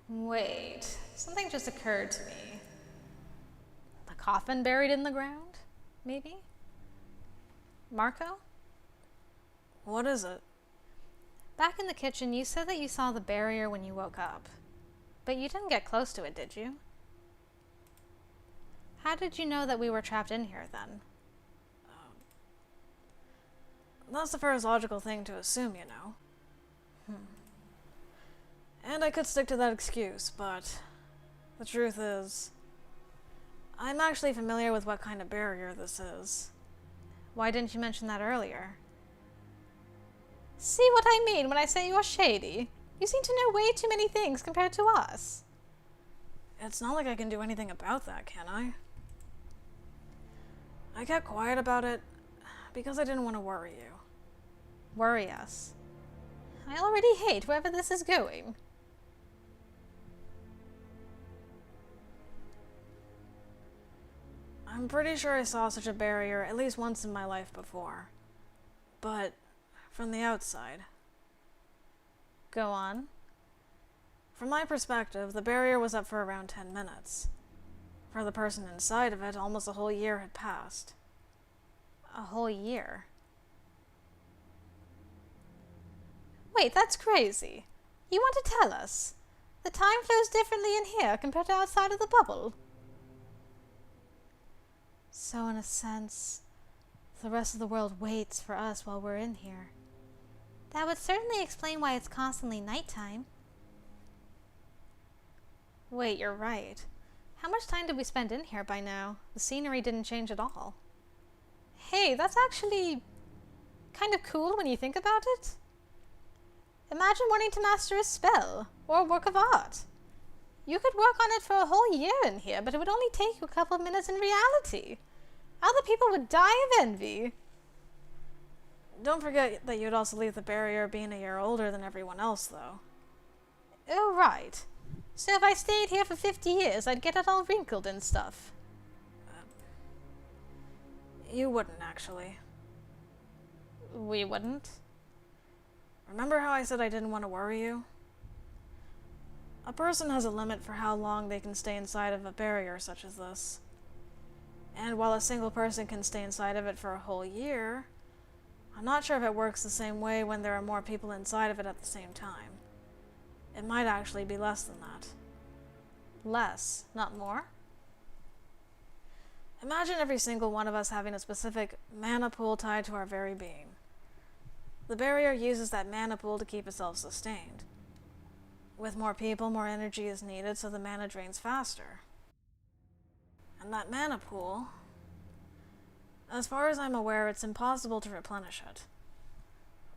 Wait, something just occurred to me. The coffin buried in the ground? Maybe? Mariko? What is it? Back in the kitchen, you said that you saw the barrier when you woke up. But you didn't get close to it, did you? How did you know that we were trapped in here, then? That's the first logical thing to assume, you know. And I could stick to that excuse, but the truth is, I'm actually familiar with what kind of barrier this is. Why didn't you mention that earlier? See what I mean when I say you're shady? You seem to know way too many things compared to us. It's not like I can do anything about that, can I? I kept quiet about it because I didn't want to worry you. Worry us? I already hate wherever this is going. I'm pretty sure I saw such a barrier at least once in my life before. But from the outside. Go on. From my perspective, the barrier was up for around 10 minutes. For the person inside of it, almost a whole year had passed. A whole year? Wait, that's crazy. You want to tell us? The time flows differently in here compared to outside of the bubble. So in a sense, the rest of the world waits for us while we're in here. That would certainly explain why it's constantly nighttime. Wait, you're right. How much time did we spend in here by now? The scenery didn't change at all. Hey, that's actually kind of cool when you think about it. Imagine wanting to master a spell or a work of art. You could work on it for a whole year in here, but it would only take you a couple of minutes in reality. Other people would die of envy. Don't forget that you'd also leave the barrier being a year older than everyone else, though. Oh, right. So if I stayed here for 50 years, I'd get it all wrinkled and stuff. You wouldn't, actually. We wouldn't? Remember how I said I didn't want to worry you? A person has a limit for how long they can stay inside of a barrier such as this. And while a single person can stay inside of it for a whole year, I'm not sure if it works the same way when there are more people inside of it at the same time. It might actually be less than that. Less, not more? Imagine every single one of us having a specific mana pool tied to our very being. The barrier uses that mana pool to keep itself sustained. With more people, more energy is needed, so the mana drains faster. And that mana pool, as far as I'm aware, it's impossible to replenish it.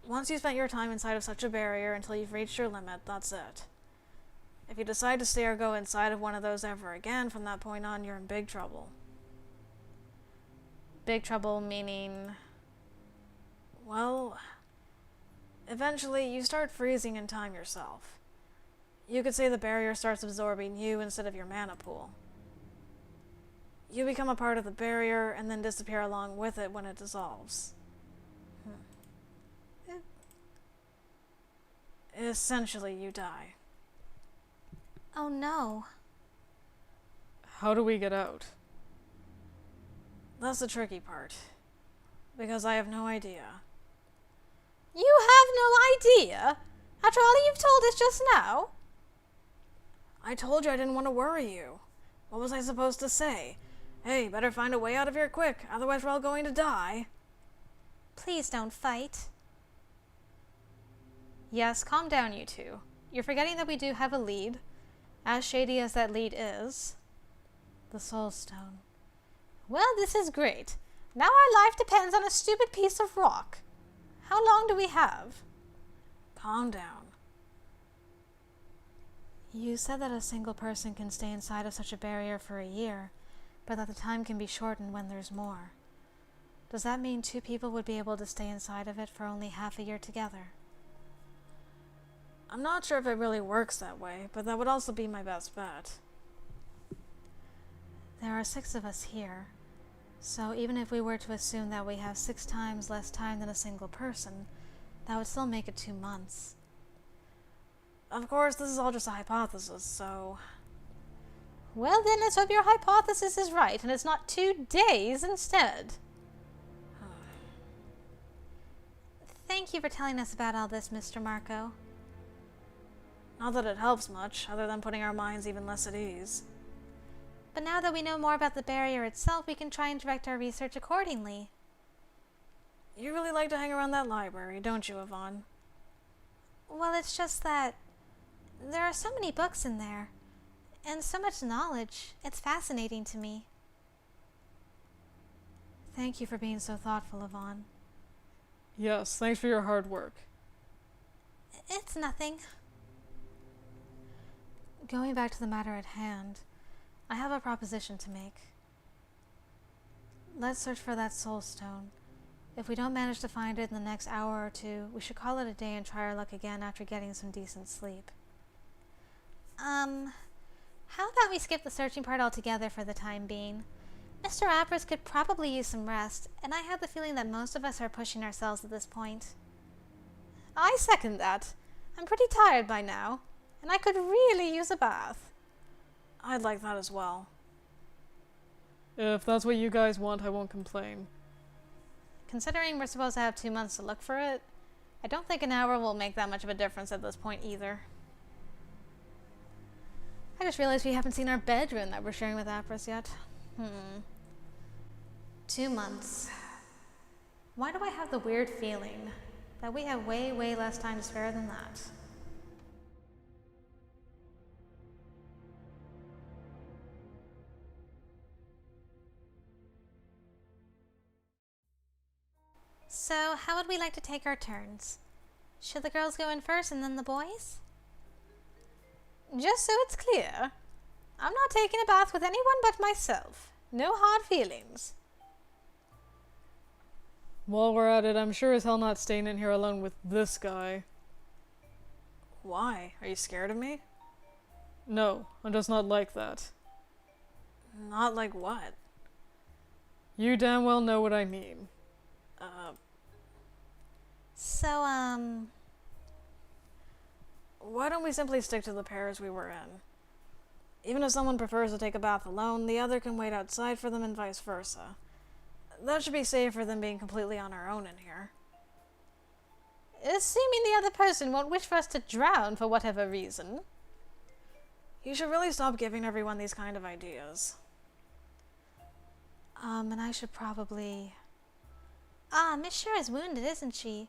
Once you spent your time inside of such a barrier until you've reached your limit, that's it. If you decide to stay or go inside of one of those ever again, from that point on, you're in big trouble. Big trouble meaning... Well, eventually you start freezing in time yourself. You could say the barrier starts absorbing you instead of your mana pool. You become a part of the barrier and then disappear along with it when it dissolves. Essentially, you die. Oh no. How do we get out? That's the tricky part. Because I have no idea. You have no idea? After all you've told us just now? I told you I didn't want to worry you. What was I supposed to say? Hey, better find a way out of here quick, otherwise we're all going to die. Please don't fight. Yes, calm down, you two. You're forgetting that we do have a lead. As shady as that lead is. The Soul Stone. Well, this is great. Now our life depends on a stupid piece of rock. How long do we have? Calm down. You said that a single person can stay inside of such a barrier for a year, but that the time can be shortened when there's more. Does that mean two people would be able to stay inside of it for only half a year together? I'm not sure if it really works that way, but that would also be my best bet. There are 6 of us here, so even if we were to assume that we have 6 times less time than a single person, that would still make it 2 months. Of course, this is all just a hypothesis, so... Well then, let's hope your hypothesis is right, and it's not 2 days instead. Thank you for telling us about all this, Mr. Mariko. Not that it helps much, other than putting our minds even less at ease. But now that we know more about the barrier itself, we can try and direct our research accordingly. You really like to hang around that library, don't you, Yvonne? Well, it's just that there are so many books in there, and so much knowledge. It's fascinating to me. Thank you for being so thoughtful, Yvonne. Yes, thanks for your hard work. It's nothing. Going back to the matter at hand, I have a proposition to make. Let's search for that soul stone. If we don't manage to find it in the next hour or two, we should call it a day and try our luck again after getting some decent sleep. How about we skip the searching part altogether for the time being? Mr. Apris could probably use some rest, and I have the feeling that most of us are pushing ourselves at this point. I second that. I'm pretty tired by now, and I could really use a bath. I'd like that as well. If that's what you guys want, I won't complain. Considering we're supposed to have 2 months to look for it, I don't think an hour will make that much of a difference at this point either. I just realized we haven't seen our bedroom that we're sharing with Apris yet. 2 months. Why do I have the weird feeling that we have way, way less time to spare than that? So, how would we like to take our turns? Should the girls go in first and then the boys? Just so it's clear, I'm not taking a bath with anyone but myself. No hard feelings. While we're at it, I'm sure as hell not staying in here alone with this guy. Why? Are you scared of me? No, I'm just not like that. Not like what? You damn well know what I mean. So, why don't we simply stick to the pairs we were in? Even if someone prefers to take a bath alone, the other can wait outside for them and vice versa. That should be safer than being completely on our own in here. Assuming the other person won't wish for us to drown for whatever reason. You should really stop giving everyone these kind of ideas. And I should probably... Miss Shira is wounded, isn't she?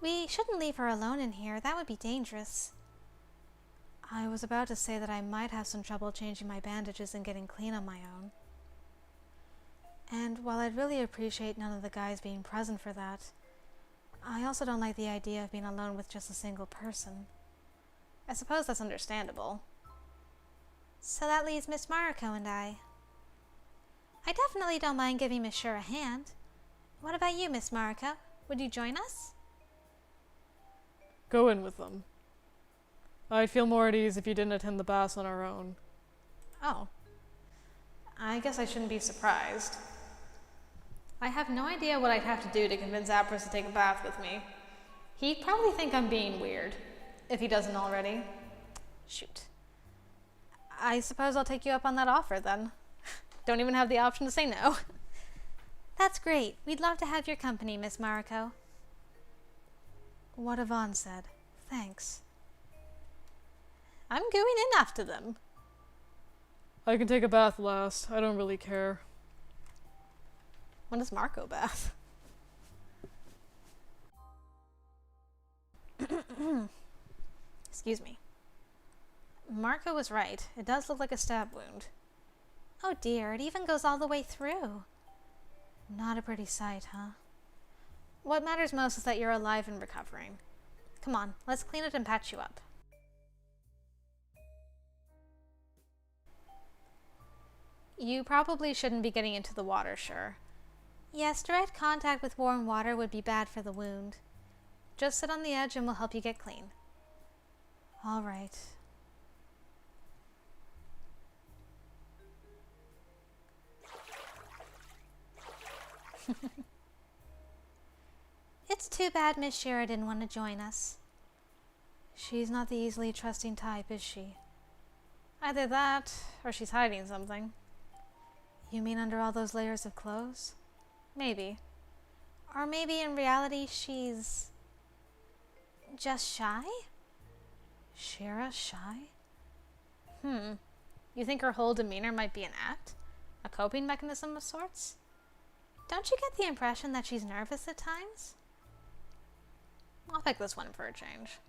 We shouldn't leave her alone in here. That would be dangerous. I was about to say that I might have some trouble changing my bandages and getting clean on my own. And while I'd really appreciate none of the guys being present for that, I also don't like the idea of being alone with just a single person. I suppose that's understandable. So that leaves Miss Mariko and I. I definitely don't mind giving Miss Shira a hand. What about you, Miss Mariko? Would you join us? Go in with them. I'd feel more at ease if you didn't attend the baths on our own. Oh. I guess I shouldn't be surprised. I have no idea what I'd have to do to convince Apris to take a bath with me. He'd probably think I'm being weird, if he doesn't already. Shoot. I suppose I'll take you up on that offer, then. Don't even have the option to say no. That's great. We'd love to have your company, Miss Mariko. What Yvonne said. Thanks. I'm going in after them. I can take a bath last. I don't really care. When does Mariko bath? Excuse me. Mariko was right. It does look like a stab wound. Oh dear, it even goes all the way through. Not a pretty sight, huh? What matters most is that you're alive and recovering. Come on, let's clean it and patch you up. You probably shouldn't be getting into the water, sure. Yes, direct contact with warm water would be bad for the wound. Just sit on the edge and we'll help you get clean. All right. It's too bad Miss Shira didn't want to join us. She's not the easily trusting type, is she? Either that, or she's hiding something. You mean under all those layers of clothes? Maybe. Or maybe in reality she's just shy? Shira shy? You think her whole demeanor might be an act? A coping mechanism of sorts? Don't you get the impression that she's nervous at times? I'll pick this one for a change.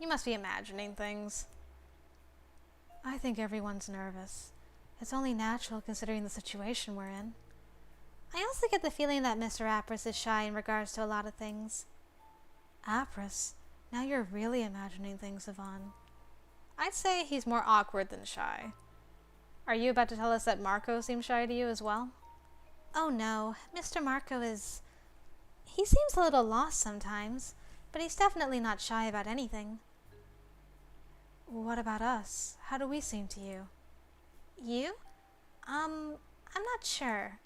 You must be imagining things. I think everyone's nervous. It's only natural considering the situation we're in. I also get the feeling that Mr. Apris is shy in regards to a lot of things. Apris? Now you're really imagining things, Yvonne. I'd say he's more awkward than shy. Are you about to tell us that Mariko seems shy to you as well? Oh no, Mr. Mariko is... He seems a little lost sometimes, but he's definitely not shy about anything. What about us? How do we seem to you? You? I'm not sure.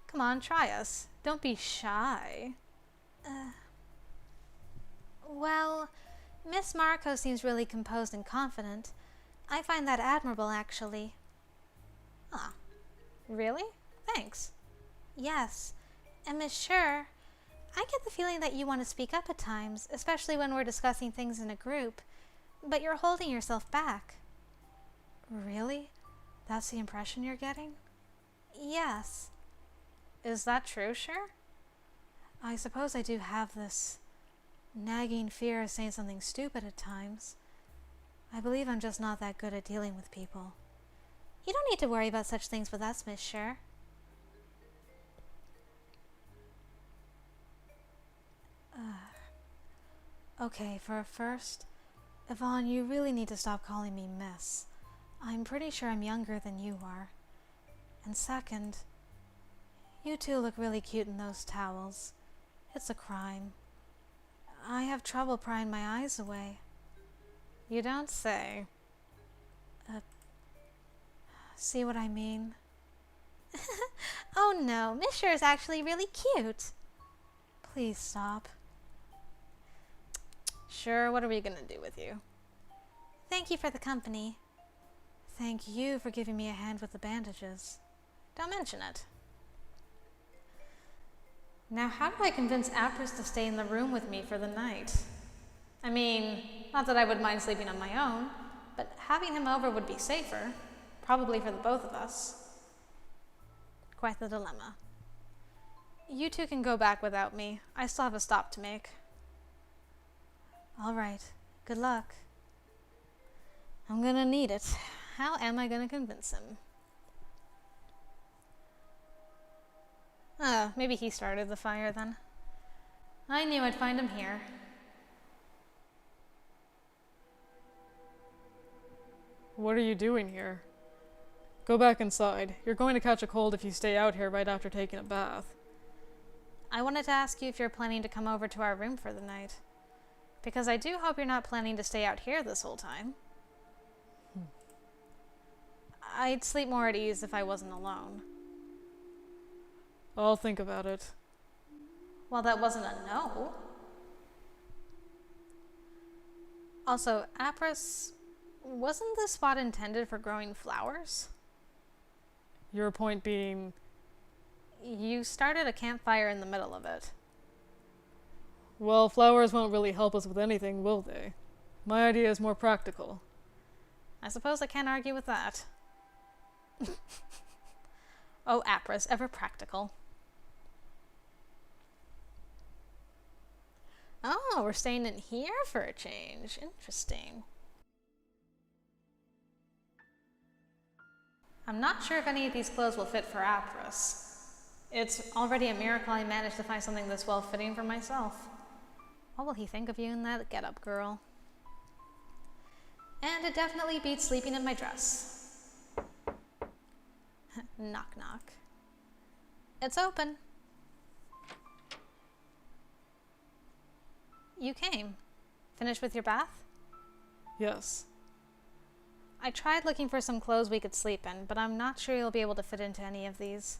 Come on, try us. Don't be shy. Well, Miss Mariko seems really composed and confident. I find that admirable, actually. Ah, really? Thanks. Yes, and Miss Sure, I get the feeling that you want to speak up at times, especially when we're discussing things in a group, but you're holding yourself back. Really? That's the impression you're getting? Yes. Is that true, Sure? I suppose I do have this nagging fear of saying something stupid at times. I believe I'm just not that good at dealing with people. You don't need to worry about such things with us, Miss Sure. Okay, for a first, Yvonne, you really need to stop calling me Miss. I'm pretty sure I'm younger than you are. And second, you two look really cute in those towels. It's a crime. I have trouble prying my eyes away. You don't say. See what I mean? Oh no, Miss Sure is actually really cute. Please stop. Sure, what are we gonna do with you? Thank you for the company. Thank you for giving me a hand with the bandages. Don't mention it. Now, how do I convince Apris to stay in the room with me for the night? I mean, not that I would mind sleeping on my own, but having him over would be safer, probably for the both of us. Quite the dilemma. You two can go back without me. I still have a stop to make. All right. Good luck. I'm gonna need it. How am I gonna convince him? Maybe he started the fire then. I knew I'd find him here. What are you doing here? Go back inside. You're going to catch a cold if you stay out here right after taking a bath. I wanted to ask you if you're planning to come over to our room for the night. Because I do hope you're not planning to stay out here this whole time. I'd sleep more at ease if I wasn't alone. I'll think about it. Well, that wasn't a no. Also, Apris, wasn't this spot intended for growing flowers? Your point being... You started a campfire in the middle of it. Well, flowers won't really help us with anything, will they? My idea is more practical. I suppose I can't argue with that. Oh, Apris, ever practical. Oh, we're staying in here for a change. Interesting. I'm not sure if any of these clothes will fit for Apris. It's already a miracle I managed to find something this well-fitting for myself. What will he think of you in that get-up, girl? And it definitely beats sleeping in my dress. Knock, knock. It's open. You came. Finished with your bath? Yes. I tried looking for some clothes we could sleep in, but I'm not sure you'll be able to fit into any of these.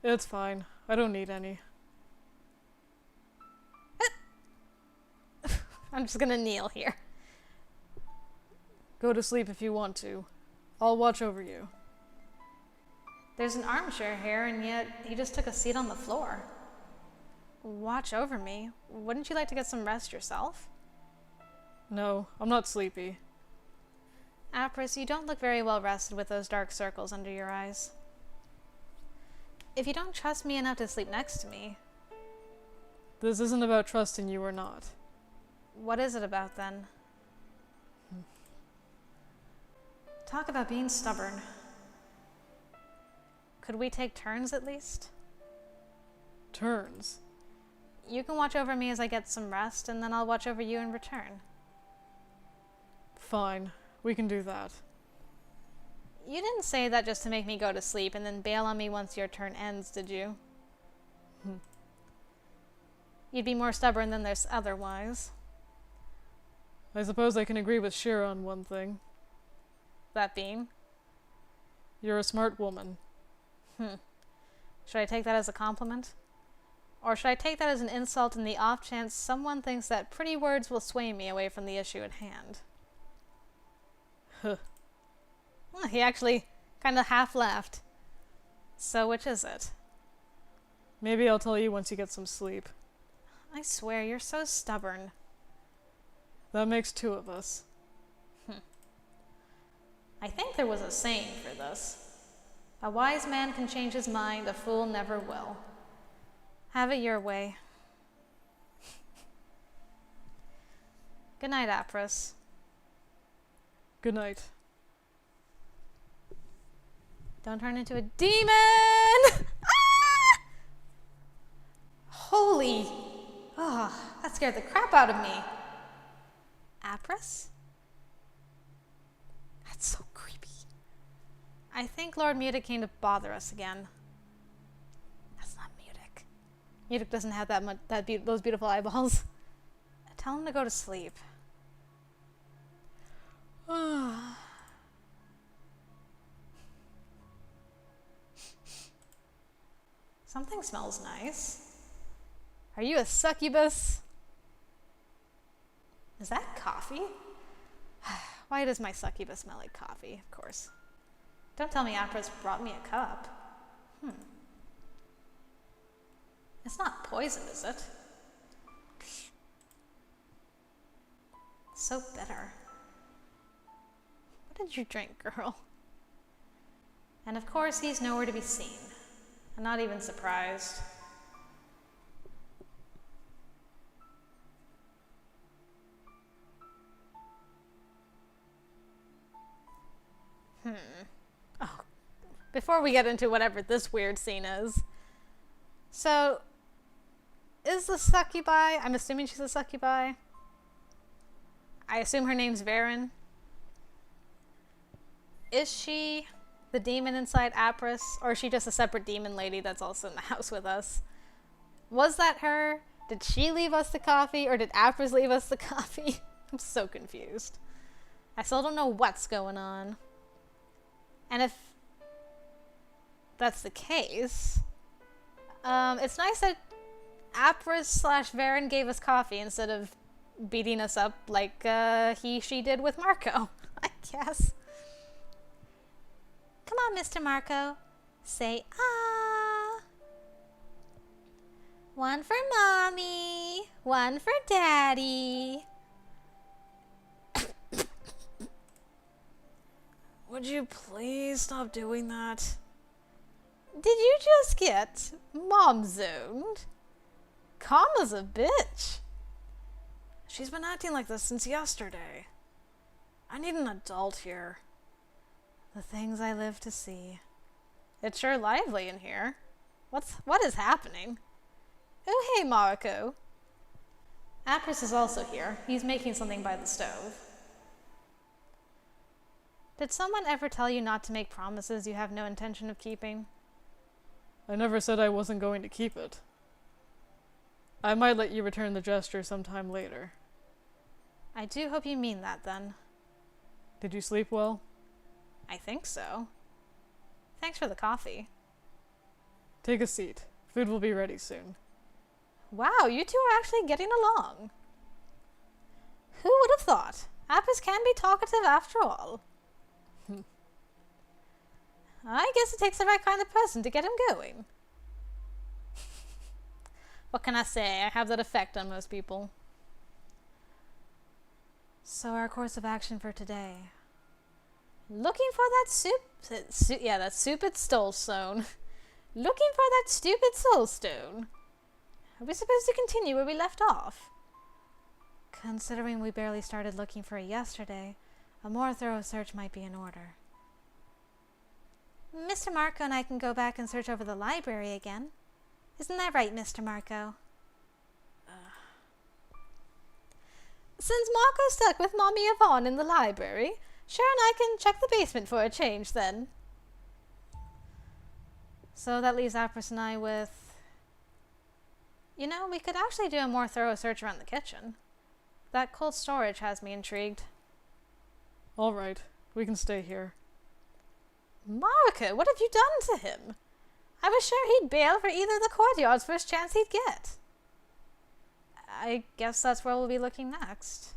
It's fine. I don't need any. I'm just gonna kneel here. Go to sleep if you want to. I'll watch over you. There's an armchair here, and yet he just took a seat on the floor. Watch over me? Wouldn't you like to get some rest yourself? No, I'm not sleepy. Apris, you don't look very well rested with those dark circles under your eyes. If you don't trust me enough to sleep next to me... This isn't about trusting you or not. What is it about, then? Talk about being stubborn. Could we take turns, at least? Turns? You can watch over me as I get some rest, and then I'll watch over you in return. Fine, we can do that. You didn't say that just to make me go to sleep and then bail on me once your turn ends, did you? You'd be more stubborn than this otherwise. I suppose I can agree with Shira on one thing. That being? You're a smart woman. Should I take that as a compliment? Or should I take that as an insult in the off chance someone thinks that pretty words will sway me away from the issue at hand? He actually kind of half laughed. So which is it? Maybe I'll tell you once you get some sleep. I swear, you're so stubborn. That makes two of us. I think there was a saying for this. A wise man can change his mind, a fool never will. Have it your way. Good night, Apris. Good night. Don't turn into a demon! Ah! Holy... Oh, that scared the crap out of me. Apris? That's so creepy. I think Lord Mutic came to bother us again. That's not Mutic. Mutic doesn't have those beautiful eyeballs. Tell him to go to sleep. Something smells nice. Are you a succubus? Is that coffee? Why does my succubus smell like coffee? Of course. Don't tell me Apris brought me a cup. It's not poison, is it? So bitter. What did you drink, girl? And of course, he's nowhere to be seen. I'm not even surprised. Oh, before we get into whatever this weird scene is. So, is the succubi, I'm assuming she's a succubi. I assume her name's Varen. Is she the demon inside Apris, or is she just a separate demon lady that's also in the house with us? Was that her? Did she leave us the coffee, or did Apris leave us the coffee? I'm so confused. I still don't know what's going on. And if that's the case, it's nice that Apris/Varen gave us coffee instead of beating us up like she did with Mariko, I guess. Come on, Mr. Mariko. Say ah. One for Mommy, one for Daddy. Would you please stop doing that? Did you just get mom-zoned? Kama's a bitch. She's been acting like this since yesterday. I need an adult here. The things I live to see. It's sure lively in here. What is happening? Oh, hey, Mariko. Apris is also here. He's making something by the stove. Did someone ever tell you not to make promises you have no intention of keeping? I never said I wasn't going to keep it. I might let you return the gesture sometime later. I do hope you mean that, then. Did you sleep well? I think so. Thanks for the coffee. Take a seat. Food will be ready soon. Wow, you two are actually getting along. Who would have thought? Apris can be talkative after all. I guess it takes the right kind of person to get him going. What can I say? I have that effect on most people. So our course of action for today. Looking for that that stupid soul stone. Looking for that stupid soul stone. Are we supposed to continue where we left off? Considering we barely started looking for it yesterday, a more thorough search might be in order. Mr. Mariko and I can go back and search over the library again. Isn't that right, Mr. Mariko? Since Marco's stuck with Mommy Yvonne in the library, Cher and I can check the basement for a change then. So that leaves Apris and I with... You know, we could actually do a more thorough search around the kitchen. That cold storage has me intrigued. All right, we can stay here. Mariko, what have you done to him? I was sure he'd bail for either of the courtyard's first chance he'd get. I guess that's where we'll be looking next.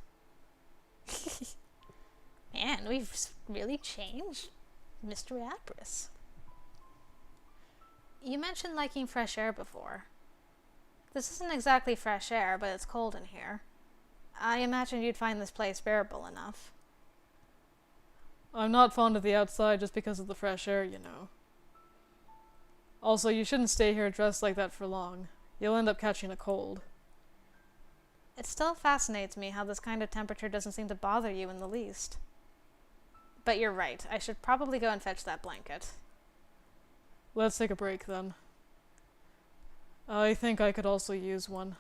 Man, we've really changed Mr. Apris. You mentioned liking fresh air before. This isn't exactly fresh air, but it's cold in here. I imagine you'd find this place bearable enough. I'm not fond of the outside just because of the fresh air, you know. Also, you shouldn't stay here dressed like that for long. You'll end up catching a cold. It still fascinates me how this kind of temperature doesn't seem to bother you in the least. But you're right, I should probably go and fetch that blanket. Let's take a break then. I think I could also use one.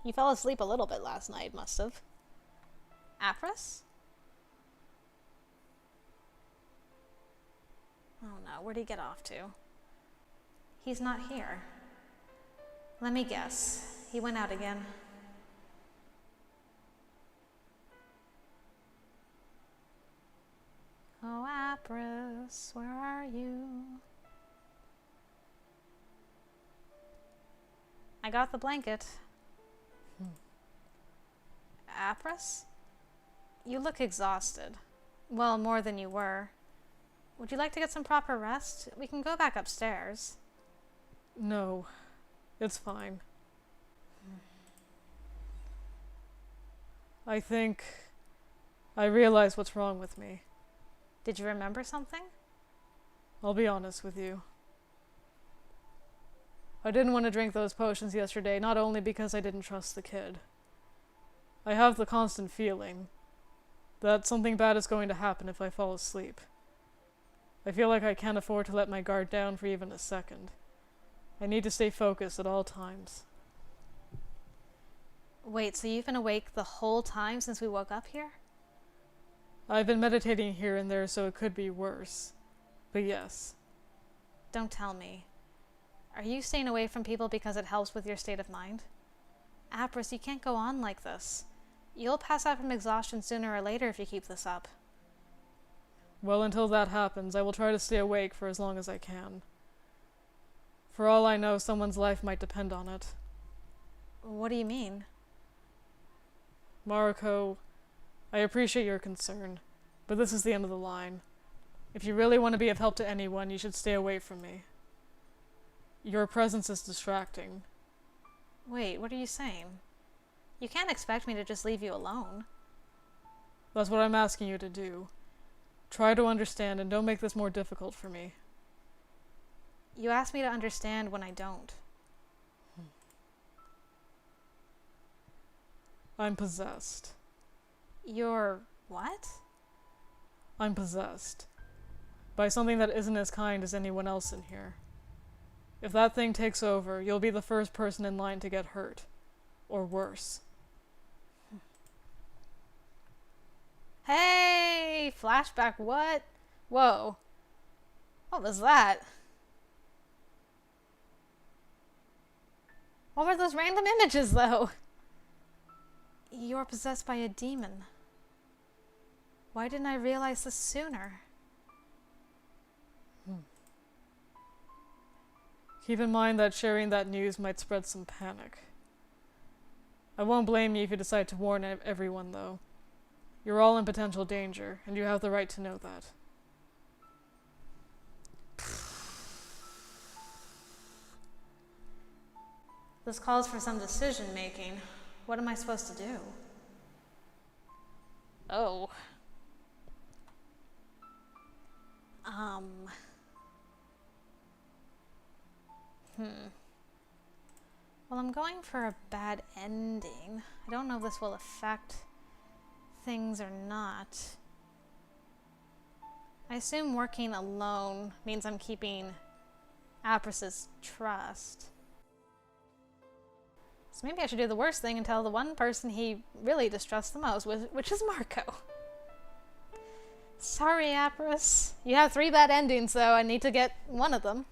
You fell asleep a little bit last night, must have. Apris? Oh no, where'd he get off to? He's not here. Let me guess. He went out again. Oh, Apris, where are you? I got the blanket. Apris? You look exhausted. Well, more than you were. Would you like to get some proper rest? We can go back upstairs. No, it's fine. I think I realize what's wrong with me. Did you remember something? I'll be honest with you. I didn't want to drink those potions yesterday, not only because I didn't trust the kid. I have the constant feeling that something bad is going to happen if I fall asleep. I feel like I can't afford to let my guard down for even a second. I need to stay focused at all times. Wait, so you've been awake the whole time since we woke up here? I've been meditating here and there, so it could be worse. But yes. Don't tell me. Are you staying away from people because it helps with your state of mind? Apris, you can't go on like this. You'll pass out from exhaustion sooner or later if you keep this up. Well, until that happens, I will try to stay awake for as long as I can. For all I know, someone's life might depend on it. What do you mean? Mariko, I appreciate your concern, but this is the end of the line. If you really want to be of help to anyone, you should stay away from me. Your presence is distracting. Wait, what are you saying? You can't expect me to just leave you alone. That's what I'm asking you to do. Try to understand and don't make this more difficult for me. You ask me to understand when I don't. I'm possessed. You're what? I'm possessed. By something that isn't as kind as anyone else in here. If that thing takes over, you'll be the first person in line to get hurt. Or worse. Hey! Flashback, what? Whoa. What was that? What were those random images, though? You're possessed by a demon. Why didn't I realize this sooner? Keep in mind that sharing that news might spread some panic. I won't blame you if you decide to warn everyone, though. You're all in potential danger, and you have the right to know that. This calls for some decision making. What am I supposed to do? Oh. Well, I'm going for a bad ending. I don't know if this will affect things or not. I assume working alone means I'm keeping Apris's trust. So maybe I should do the worst thing and tell the one person he really distrusts the most, which is Mariko. Sorry, Apris. You have 3 bad endings, so I need to get one of them.